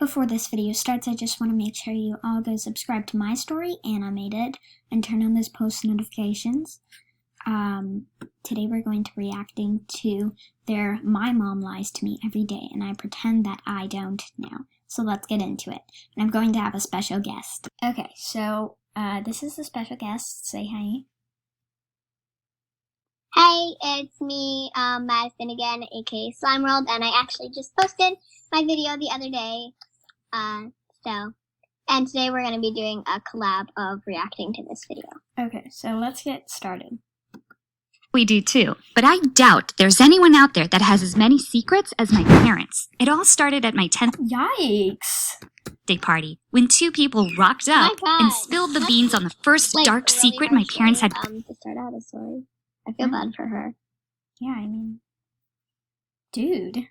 Before this video starts, I just want to make sure you all go subscribe to my story, Animated, and turn on those post notifications. Today we're going to be reacting to My Mom Lies to Me Every Day, and I pretend that I don't now. So let's get into it. And I'm going to have a special guest. Okay, so this is the special guest. Say hi. Hey, it's me, Madison again, aka Slime World, and I actually just posted my video the other day. And today we're going to be doing a collab of reacting to this video. Okay, so let's get started. We do too, but I doubt there's anyone out there that has as many secrets as my parents. It all started at my 10th Yikes! birthday party when two people rocked up and spilled the beans on the first dark secret my parents had. To start out a story. I feel bad for her. Yeah, I mean, dude.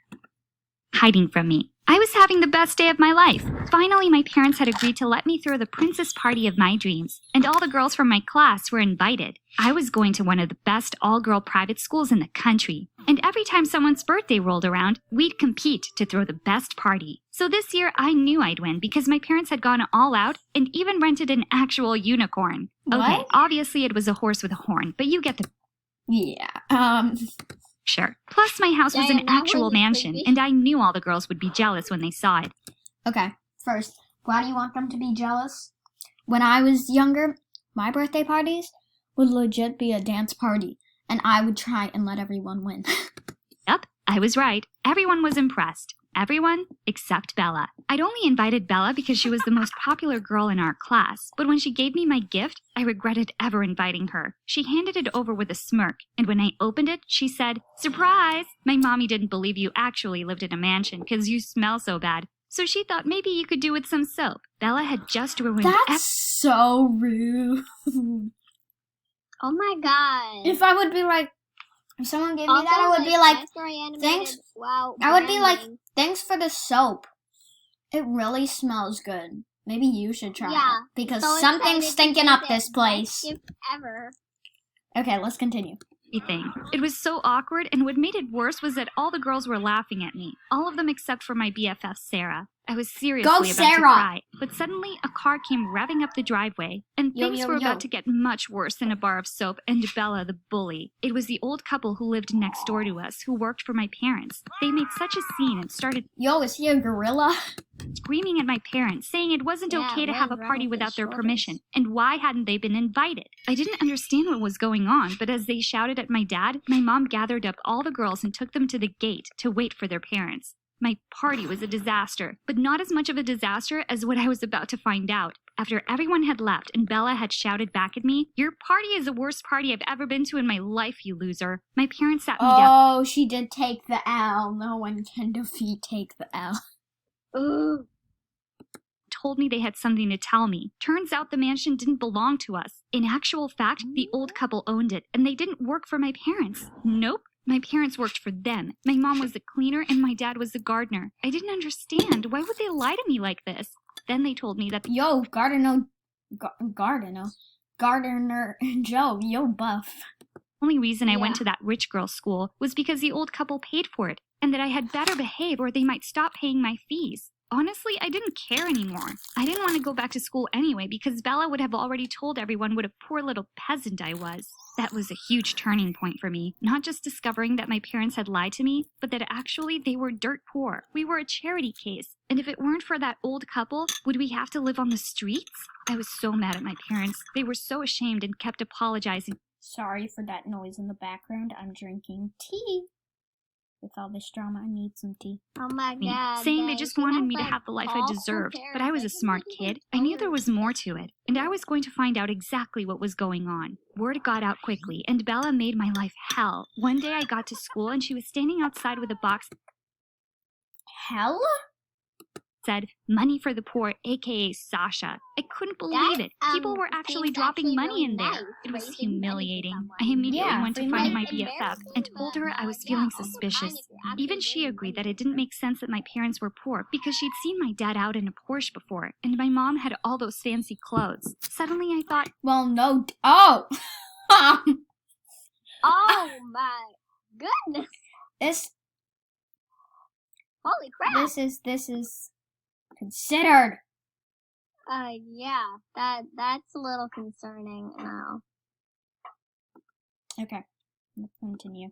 Hiding from me. I was having the best day of my life. Finally, my parents had agreed to let me throw the princess party of my dreams, and all the girls from my class were invited. I was going to one of the best all-girl private schools in the country, and every time someone's birthday rolled around, we'd compete to throw the best party. So this year, I knew I'd win because my parents had gone all out and even rented an actual unicorn. What? Okay, obviously it was a horse with a horn, but you get the... Yeah, Sure. Plus, my house was an actual mansion, and I knew all the girls would be jealous when they saw it. Okay, first, why do you want them to be jealous? When I was younger, my birthday parties would legit be a dance party, and I would try and let everyone win. Yep, I was right. Everyone was impressed. Everyone except Bella. I'd only invited Bella because she was the most popular girl in our class, but when she gave me my gift, I regretted ever inviting her. She handed it over with a smirk, and when I opened it, she said, "Surprise! My mommy didn't believe you actually lived in a mansion because you smell so bad, so she thought maybe you could do with some soap." Bella had just ruined That's so rude. Oh my god. If I would be like, if someone gave me that, I would be like, thanks. Wow. I would be like, thanks for the soap. It really smells good. Maybe you should try it. Because something's stinking up this place. Gift ever. Okay, let's continue. Thing. It was so awkward, and what made it worse was that all the girls were laughing at me. All of them except for my BFF, Sarah. I was seriously about to cry, but suddenly a car came revving up the driveway, and things were about to get much worse than a bar of soap and Bella the bully. It was the old couple who lived next door to us, who worked for my parents. They made such a scene and started is he a gorilla? Screaming at my parents, saying it wasn't okay to have a party without their permission, and why hadn't they been invited? I didn't understand what was going on, but as they shouted at my dad, my mom gathered up all the girls and took them to the gate to wait for their parents. My party was a disaster, but not as much of a disaster as what I was about to find out. After everyone had left and Bella had shouted back at me, "Your party is the worst party I've ever been to in my life, you loser." My parents sat me down. Oh, she did take the L. No one can defeat take the L. Ooh. Told me they had something to tell me. Turns out the mansion didn't belong to us. In actual fact, the old couple owned it, and they didn't work for my parents. Nope. My parents worked for them. My mom was the cleaner and my dad was the gardener. I didn't understand. Why would they lie to me like this? Then they told me that Gardener Joe, buff. The only reason I went to that rich girl school was because the old couple paid for it, and that I had better behave or they might stop paying my fees. Honestly, I didn't care anymore. I didn't want to go back to school anyway because Bella would have already told everyone what a poor little peasant I was. That was a huge turning point for me, not just discovering that my parents had lied to me, but that actually they were dirt poor. We were a charity case, and if it weren't for that old couple, would we have to live on the streets? I was so mad at my parents. They were so ashamed and kept apologizing. Sorry for that noise in the background. I'm drinking tea. With all this drama, I need some tea. Oh my god. Saying they just wanted me to have the life I deserved, but I was a smart kid. I knew there was more to it, and I was going to find out exactly what was going on. Word got out quickly, and Bella made my life hell. One day I got to school, and she was standing outside with a box. Hell? Said, "Money for the poor, aka Sasha." I couldn't believe it. People were actually dropping money in there. It was humiliating. I immediately went to find my BFF and told her I was feeling suspicious. Even she agreed that it didn't make sense that my parents were poor because she'd seen my dad out in a Porsche before, and my mom had all those fancy clothes. Suddenly I thought, well, no. Oh! Oh my goodness. This. Holy crap. This is considered. Yeah, that's a little concerning now. Okay, let's continue.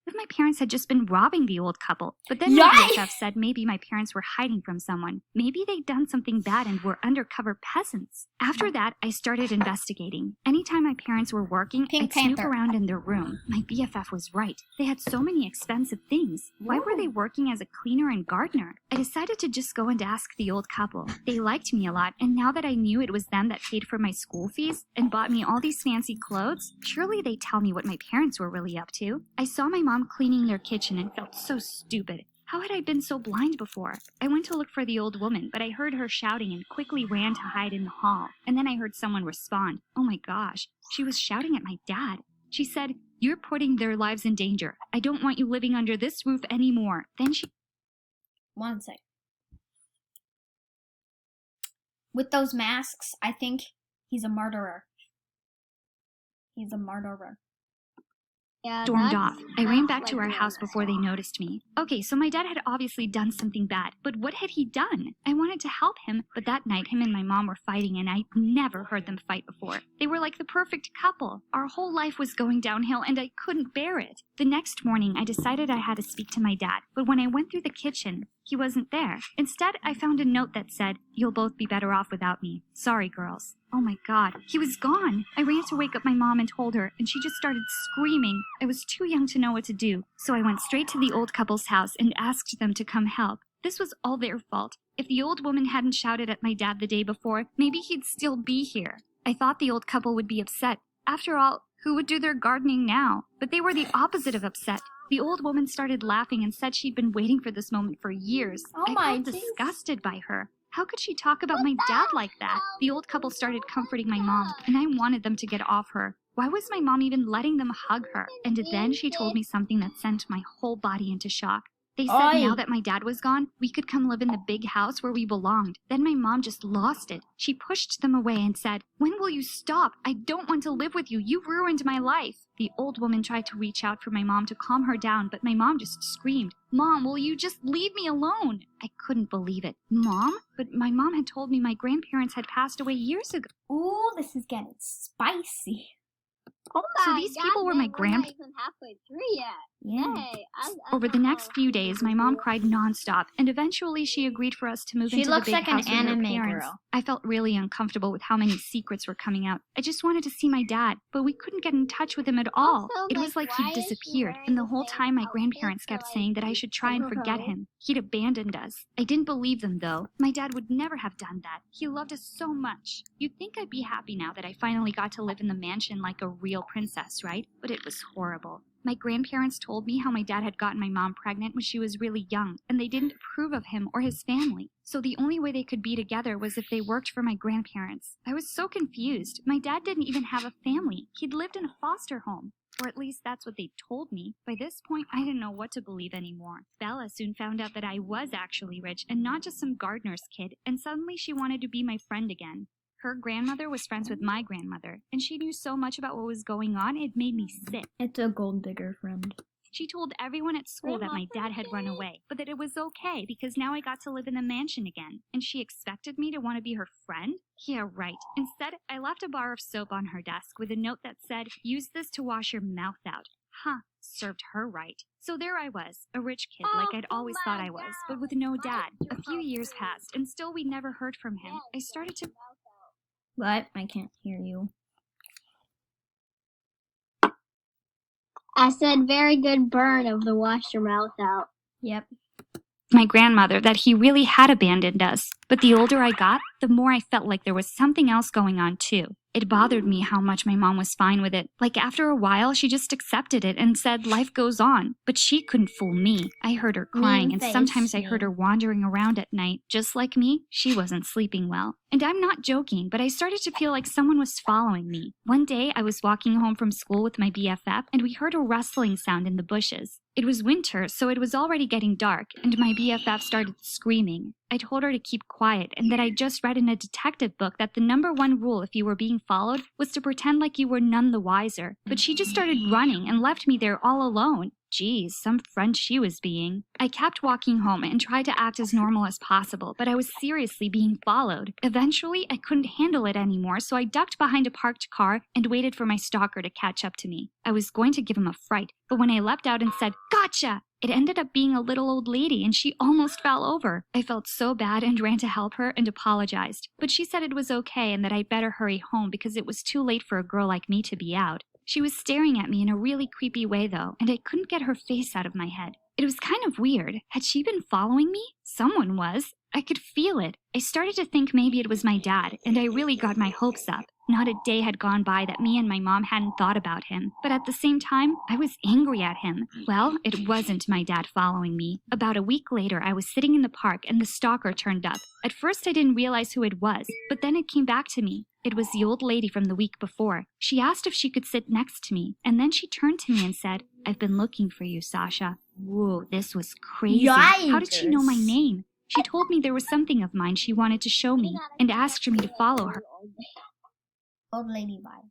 If my parents had just been robbing the old couple, but then my BFF said maybe my parents were hiding from someone. Maybe they'd done something bad and were undercover peasants. After that, I started investigating. Anytime my parents were working, I'd snoop around in their room. My BFF was right. They had so many expensive things. Why were they working as a cleaner and gardener? I decided to just go and ask the old couple. They liked me a lot, and now that I knew it was them that paid for my school fees and bought me all these fancy clothes, surely they'd tell me what my parents were really up to. I saw my mom cleaning their kitchen and felt so stupid. How had I been so blind before? I went to look for the old woman, but I heard her shouting and quickly ran to hide in the hall. And then I heard someone respond. Oh my gosh, she was shouting at my dad. She said, "You're putting their lives in danger. I don't want you living under this roof anymore." Then she... One sec. With those masks, I think he's a murderer. He's a murderer. Yeah, stormed off. I ran back to like our house before they noticed me. Okay, so my dad had obviously done something bad, but what had he done? I wanted to help him, but that night him and my mom were fighting and I'd never heard them fight before. They were like the perfect couple. Our whole life was going downhill and I couldn't bear it. The next morning I decided I had to speak to my dad, but when I went through the kitchen, he wasn't there. Instead, I found a note that said, "You'll both be better off without me. Sorry, girls." Oh my God, he was gone. I ran to wake up my mom and told her, and she just started screaming. I was too young to know what to do, so I went straight to the old couple's house and asked them to come help. This was all their fault. If the old woman hadn't shouted at my dad the day before, maybe he'd still be here. I thought the old couple would be upset. After all, who would do their gardening now? But they were the opposite of upset. The old woman started laughing and said she'd been waiting for this moment for years. I felt disgusted by her. How could she talk about my dad like that? The old couple started comforting my mom, and I wanted them to get off her. Why was my mom even letting them hug her? And then she told me something that sent my whole body into shock. They said now that my dad was gone, we could come live in the big house where we belonged. Then my mom just lost it. She pushed them away and said, "When will you stop? I don't want to live with you. You ruined my life." The old woman tried to reach out for my mom to calm her down, but my mom just screamed, "Mom, will you just leave me alone?" I couldn't believe it. Mom? But my mom had told me my grandparents had passed away years ago. Ooh, this is getting spicy. So these people were my grandparents. We're not even halfway through yet. Yeah. Hey, Over the next few days, my mom cried nonstop, and eventually she agreed for us to move into the big house with her parents. I felt really uncomfortable with how many secrets were coming out. I just wanted to see my dad, but we couldn't get in touch with him at all. Also, It was like he'd disappeared, and the whole time my grandparents kept saying that I should try and forget him. He'd abandoned us. I didn't believe them, though. My dad would never have done that. He loved us so much. You'd think I'd be happy now that I finally got to live in the mansion like a real princess, right? But it was horrible. My grandparents told me how my dad had gotten my mom pregnant when she was really young, and they didn't approve of him or his family. So the only way they could be together was if they worked for my grandparents. I was so confused. My dad didn't even have a family. He'd lived in a foster home. Or at least that's what they told me. By this point, I didn't know what to believe anymore. Bella soon found out that I was actually rich and not just some gardener's kid, and suddenly she wanted to be my friend again. Her grandmother was friends with my grandmother, and she knew so much about what was going on, it made me sick. It's a gold digger friend. She told everyone at school that my dad had run away, but that it was okay because now I got to live in the mansion again. And she expected me to want to be her friend? Yeah, right. Instead, I left a bar of soap on her desk with a note that said, "Use this to wash your mouth out." Huh, served her right. So there I was, a rich kid like I'd always thought I was, but with no dad. A few years passed, and still we never heard from him. I started to... What? I can't hear you. I said very good burn of the wash your mouth out. Yep. My grandmother that he really had abandoned us. But the older I got, the more I felt like there was something else going on too. It bothered me how much my mom was fine with it. Like after a while, she just accepted it and said life goes on. But she couldn't fool me. I heard her crying, and sometimes I heard her wandering around at night. Just like me, she wasn't sleeping well. And I'm not joking, but I started to feel like someone was following me. One day, I was walking home from school with my BFF, and we heard a rustling sound in the bushes. It was winter, so it was already getting dark, and my BFF started screaming. I told her to keep quiet and that I'd just read in a detective book that the #1 rule if you were being followed was to pretend like you were none the wiser. But she just started running and left me there all alone. Geez, some friend she was being. I kept walking home and tried to act as normal as possible, but I was seriously being followed. Eventually, I couldn't handle it anymore, so I ducked behind a parked car and waited for my stalker to catch up to me. I was going to give him a fright, but when I leapt out and said, "Gotcha!" it ended up being a little old lady, and she almost fell over. I felt so bad and ran to help her and apologized, but she said it was okay and that I'd better hurry home because it was too late for a girl like me to be out. She was staring at me in a really creepy way, though, and I couldn't get her face out of my head. It was kind of weird. Had she been following me? Someone was. I could feel it. I started to think maybe it was my dad, and I really got my hopes up. Not a day had gone by that me and my mom hadn't thought about him, but at the same time, I was angry at him. Well, it wasn't my dad following me. About a week later, I was sitting in the park and the stalker turned up. At first, I didn't realize who it was, but then it came back to me. It was the old lady from the week before. She asked if she could sit next to me, and then she turned to me and said, "I've been looking for you, Sasha." Whoa, this was crazy. How did she know my name? She told me there was something of mine she wanted to show me and asked me to follow her. Old lady vibe.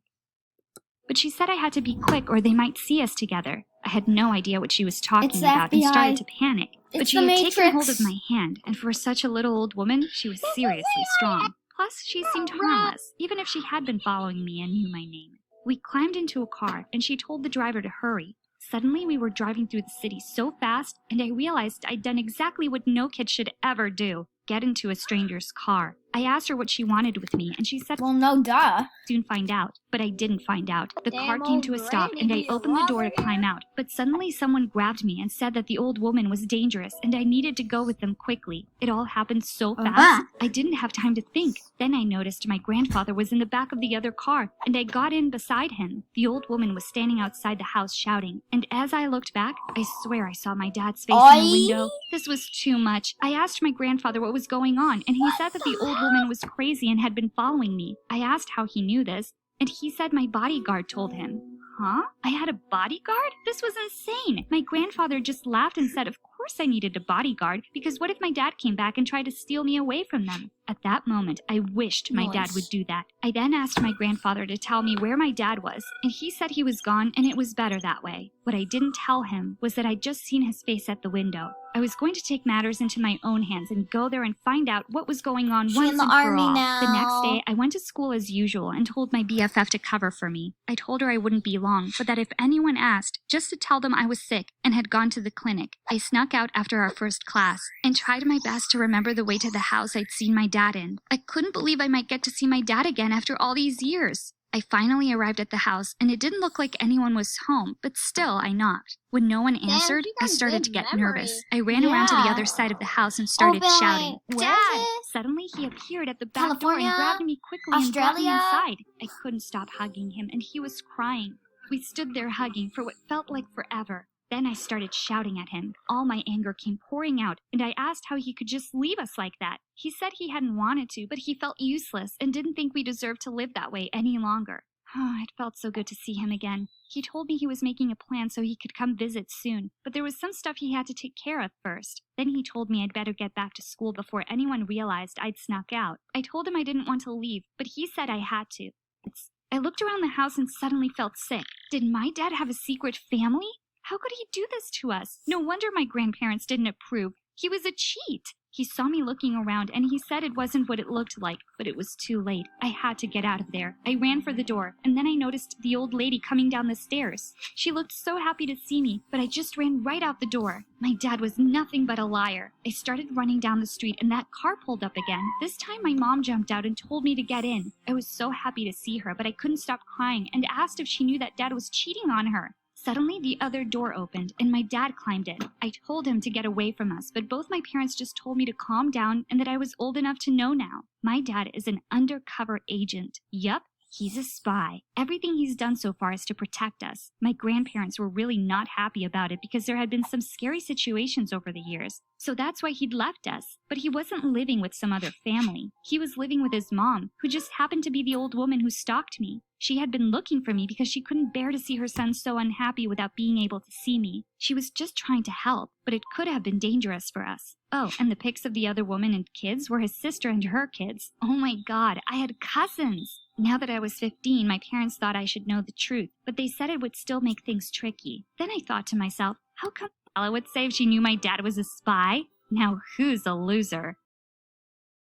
But she said I had to be quick or they might see us together. I had no idea what she was talking It's the about and FBI. started to panic. But It's she the had taken hold Matrix. of my hand, and for such a little old woman, she was seriously strong. Plus, she seemed harmless, even if she had been following me and knew my name. We climbed into a car, and she told the driver to hurry. Suddenly, we were driving through the city so fast, and I realized I'd done exactly what no kid should ever do: get into a stranger's car. I asked her what she wanted with me, and she said, Well, no duh. soon find out. But I didn't find out. The Damn car came to a old stop, granny, and I you opened the door to lover. climb out. But suddenly someone grabbed me and said that the old woman was dangerous, and I needed to go with them quickly. It all happened so fast, I didn't have time to think. Then I noticed my grandfather was in the back of the other car, and I got in beside him. The old woman was standing outside the house shouting, and as I looked back, I swear I saw my dad's face in the Oi. window. This was too much. I asked my grandfather what was going on, and he said that the old woman was crazy and had been following me. I asked how he knew this, and he said my bodyguard told him. Huh? I had a bodyguard? This was insane. My grandfather just laughed and said, of course I needed a bodyguard, because what if my dad came back and tried to steal me away from them? At that moment, I wished my dad would do that. I then asked my grandfather to tell me where my dad was, and he said he was gone and it was better that way. What I didn't tell him was that I'd just seen his face at the window. I was going to take matters into my own hands and go there and find out what was going on She's once in the and for army all. now. The next day, I went to school as usual and told my BFF to cover for me. I told her I wouldn't be long, but that if anyone asked, just to tell them I was sick and had gone to the clinic. I snuck out after our first class and tried my best to remember the way to the house I'd seen my dad in. I couldn't believe I might get to see my dad again after all these years. I finally arrived at the house, and it didn't look like anyone was home, but still I knocked. When no one answered, you I got started good to get memory. nervous. I ran around to the Yeah. other side of the house and started Open, shouting, where "Dad!" is it? Suddenly he appeared at the back door California? and grabbed me quickly and brought me Australia? inside. I couldn't stop hugging him, and he was crying. We stood there hugging for what felt like forever. Then I started shouting at him. All my anger came pouring out, and I asked how he could just leave us like that. He said he hadn't wanted to, but he felt useless and didn't think we deserved to live that way any longer. It felt so good to see him again. He told me he was making a plan so he could come visit soon, but there was some stuff he had to take care of first. Then he told me I'd better get back to school before anyone realized I'd snuck out. I told him I didn't want to leave, but he said I had to. I looked around the house and suddenly felt sick. Did my dad have a secret family? How could he do this to us? No wonder my grandparents didn't approve. He was a cheat. He saw me looking around and he said it wasn't what it looked like, but it was too late. I had to get out of there. I ran for the door, and then I noticed the old lady coming down the stairs. She looked so happy to see me, but I just ran right out the door. My dad was nothing but a liar. I started running down the street and that car pulled up again. This time my mom jumped out and told me to get in. I was so happy to see her, but I couldn't stop crying and asked if she knew that dad was cheating on her. Suddenly, the other door opened, and my dad climbed in. I told him to get away from us, but both my parents just told me to calm down and that I was old enough to know now. My dad is an undercover agent. Yup, he's a spy. Everything he's done so far is to protect us. My grandparents were really not happy about it because there had been some scary situations over the years. So that's why he'd left us. But he wasn't living with some other family. He was living with his mom, who just happened to be the old woman who stalked me. She had been looking for me because she couldn't bear to see her son so unhappy without being able to see me. She was just trying to help, but it could have been dangerous for us. Oh, and the pics of the other woman and kids were his sister and her kids. Oh my God, I had cousins! Now that I was 15, my parents thought I should know the truth, but they said it would still make things tricky. Then I thought to myself, How come Ella would say if she knew my dad was a spy? Now who's a loser?